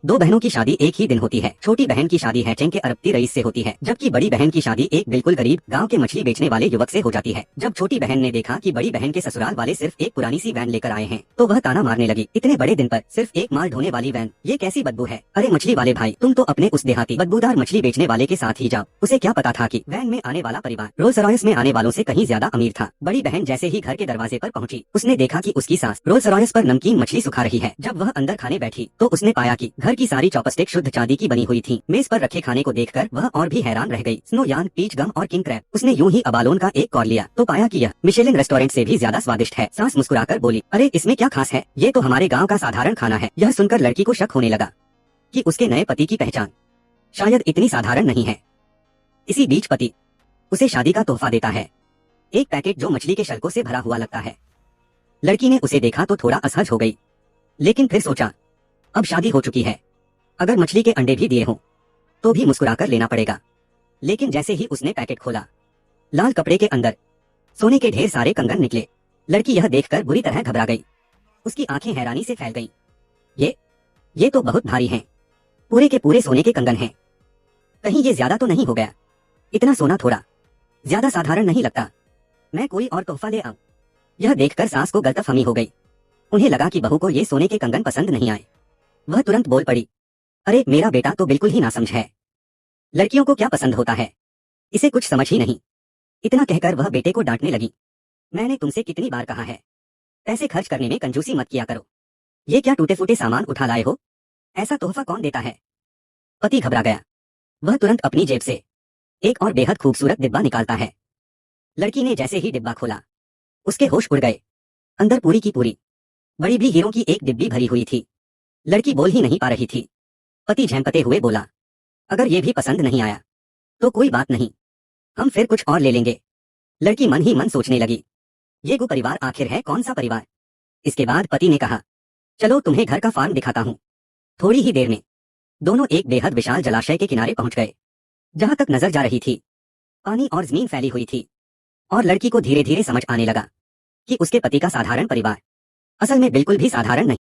दो बहनों की शादी एक ही दिन होती है। छोटी बहन की शादी हैचेंग के अरबती रईस से होती है, जबकि बड़ी बहन की शादी एक बिल्कुल गरीब गांव के मछली बेचने वाले युवक से हो जाती है। जब छोटी बहन ने देखा कि बड़ी बहन के ससुराल वाले सिर्फ एक पुरानी सी वैन लेकर आए हैं, तो वह ताना मारने लगी, इतने बड़े दिन पर सिर्फ एक माल ढोने वाली वैन, ये कैसी बदबू है। अरे मछली वाले भाई, तुम तो अपने उस देहाती बदबूदार मछली बेचने वाले के साथ ही जाओ। उसे क्या पता था कि वैन में आने वाला परिवार रोल्स रॉयस में आने वालों से कहीं ज्यादा अमीर था। बड़ी बहन जैसे ही घर के दरवाजे पर पहुंची, उसने देखा कि उसकी सास रोल्स रॉयस पर नमकीन मछली सुखा रही है। जब वह अंदर खाने बैठी तो उसने पाया कि घर की सारी चॉपस्टिक शुद्ध चांदी की बनी हुई थी। मेज पर रखे खाने को देखकर वह और भी हैरान रह गई। स्नो यान, पीच गम और किंग क्रैब। उसने यूं ही अबालोन का एक कॉर लिया तो पाया कि यह मिशेलिन रेस्टोरेंट से भी ज्यादा स्वादिष्ट है। सास मुस्कुराकर बोली, अरे इसमें क्या खास है, ये तो हमारे गाँव का साधारण खाना है। यह सुनकर लड़की को शक होने लगा कि उसके नए पति की पहचान शायद इतनी साधारण नहीं है। इसी बीच पति उसे शादी का तोहफा देता है, एक पैकेट जो मछली के शल्कों से भरा हुआ लगता है। लड़की ने उसे देखा तो थोड़ा असहज हो गई, लेकिन फिर सोचा अब शादी हो चुकी है, अगर मछली के अंडे भी दिए हों तो भी मुस्कुराकर लेना पड़ेगा। लेकिन जैसे ही उसने पैकेट खोला, लाल कपड़े के अंदर सोने के ढेर सारे कंगन निकले। लड़की यह देखकर बुरी तरह घबरा गई, उसकी आंखें हैरानी से फैल गईं। ये तो बहुत भारी हैं, पूरे के पूरे सोने के कंगन हैं। कहीं ये ज्यादा तो नहीं हो गया? इतना सोना थोड़ा ज्यादा साधारण नहीं लगता, मैं कोई और तोहफा ले आऊं। यह देखकर सास को गलतफहमी हो गई। उन्हें लगा कि बहू को ये सोने के कंगन पसंद नहीं आए। वह तुरंत बोल पड़ी, अरे मेरा बेटा तो बिल्कुल ही नासमझ है, लड़कियों को क्या पसंद होता है, इसे कुछ समझ ही नहीं। इतना कहकर वह बेटे को डांटने लगी, मैंने तुमसे कितनी बार कहा है, पैसे खर्च करने में कंजूसी मत किया करो। ये क्या टूटे फूटे सामान उठा लाए हो, ऐसा तोहफा कौन देता है। पति घबरा गया, वह तुरंत अपनी जेब से एक और बेहद खूबसूरत डिब्बा निकालता है। लड़की ने जैसे ही डिब्बा खोला, उसके होश उड़ गए। अंदर पूरी की पूरी बड़ी भी हीरों की एक डिब्बी भरी हुई थी। लड़की बोल ही नहीं पा रही थी। पति झेंपते हुए बोला, अगर ये भी पसंद नहीं आया तो कोई बात नहीं, हम फिर कुछ और ले लेंगे। लड़की मन ही मन सोचने लगी, ये गो परिवार आखिर है कौन सा परिवार। इसके बाद पति ने कहा, चलो तुम्हें घर का फार्म दिखाता हूँ। थोड़ी ही देर में दोनों एक बेहद विशाल जलाशय के किनारे पहुंच गए। जहां तक नजर जा रही थी पानी और जमीन फैली हुई थी, और लड़की को धीरे धीरे समझ आने लगा कि उसके पति का साधारण परिवार असल में बिल्कुल भी साधारण नहीं।